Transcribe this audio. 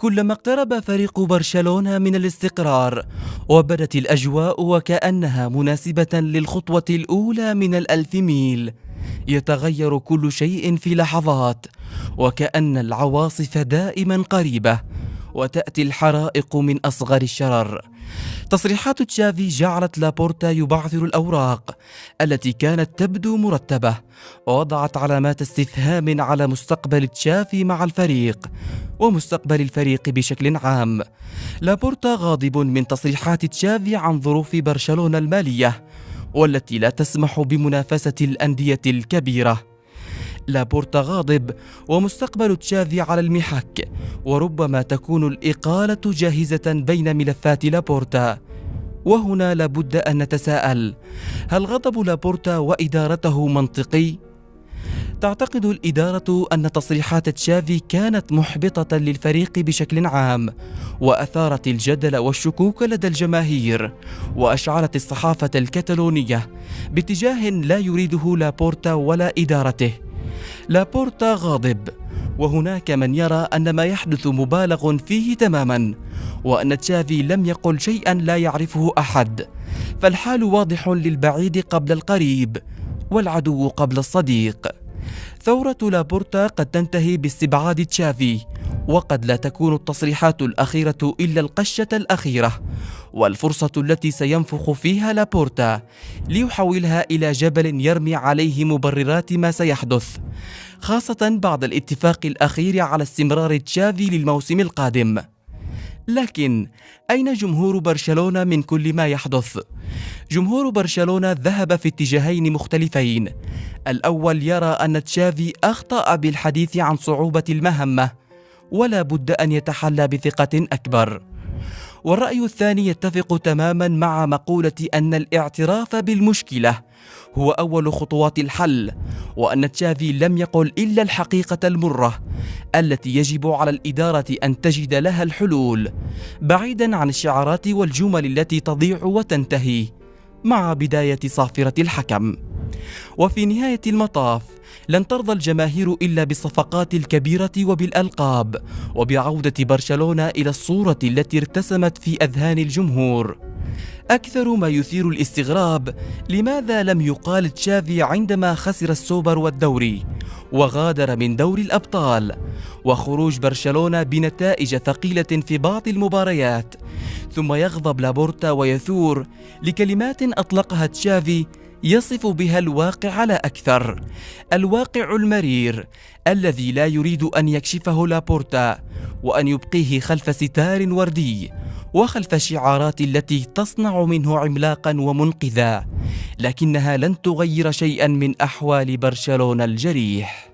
كلما اقترب فريق برشلونة من الاستقرار وبدت الأجواء وكأنها مناسبة للخطوة الأولى من الألف ميل، يتغير كل شيء في لحظات، وكأن العواصف دائما قريبة وتأتي الحرائق من أصغر الشرر. تصريحات تشافي جعلت لابورتا يبعثر الأوراق التي كانت تبدو مرتبة، ووضعت علامات استفهام على مستقبل تشافي مع الفريق ومستقبل الفريق بشكل عام. لابورتا غاضب من تصريحات تشافي عن ظروف برشلونة المالية والتي لا تسمح بمنافسة الأندية الكبيرة. لابورتا غاضب ومستقبل تشافي على المحك، وربما تكون الإقالة جاهزة بين ملفات لابورتا. وهنا لابد أن نتساءل: هل غضب لابورتا وإدارته منطقي؟ تعتقد الإدارة أن تصريحات تشافي كانت محبطة للفريق بشكل عام، وأثارت الجدل والشكوك لدى الجماهير، وأشعلت الصحافة الكتالونية باتجاه لا يريده لابورتا ولا إدارته. لابورتا غاضب، وهناك من يرى أن ما يحدث مبالغ فيه تماما، وأن تشافي لم يقل شيئا لا يعرفه أحد. فالحال واضح للبعيد قبل القريب، والعدو قبل الصديق. ثورة لابورتا قد تنتهي باستبعاد تشافي، وقد لا تكون التصريحات الأخيرة إلا القشة الأخيرة، والفرصة التي سينفخ فيها لابورتا ليحولها إلى جبل يرمي عليه مبررات ما سيحدث، خاصة بعد الاتفاق الأخير على استمرار تشافي للموسم القادم. لكن أين جمهور برشلونة من كل ما يحدث؟ جمهور برشلونة ذهب في اتجاهين مختلفين. الأول يرى أن تشافي أخطأ بالحديث عن صعوبة المهمة، ولا بد أن يتحلى بثقة أكبر. والرأي الثاني يتفق تماما مع مقولة أن الاعتراف بالمشكلة هو أول خطوات الحل، وأن تشافي لم يقل إلا الحقيقة المرة التي يجب على الإدارة أن تجد لها الحلول، بعيدا عن الشعارات والجمل التي تضيع وتنتهي مع بداية صافرة الحكم. وفي نهاية المطاف لن ترضى الجماهير إلا بالصفقات الكبيرة وبالألقاب، وبعودة برشلونة إلى الصورة التي ارتسمت في أذهان الجمهور. أكثر ما يثير الاستغراب لماذا لم يقال تشافي عندما خسر السوبر والدوري وغادر من دوري الأبطال، وخروج برشلونة بنتائج ثقيلة في بعض المباريات، ثم يغضب لابورتا ويثور لكلمات أطلقها تشافي يصف بها الواقع لا أكثر، الواقع المرير الذي لا يريد أن يكشفه لابورتا، وأن يبقيه خلف ستار وردي وخلف شعارات التي تصنع منه عملاقا ومنقذا، لكنها لن تغير شيئا من أحوال برشلونة الجريح.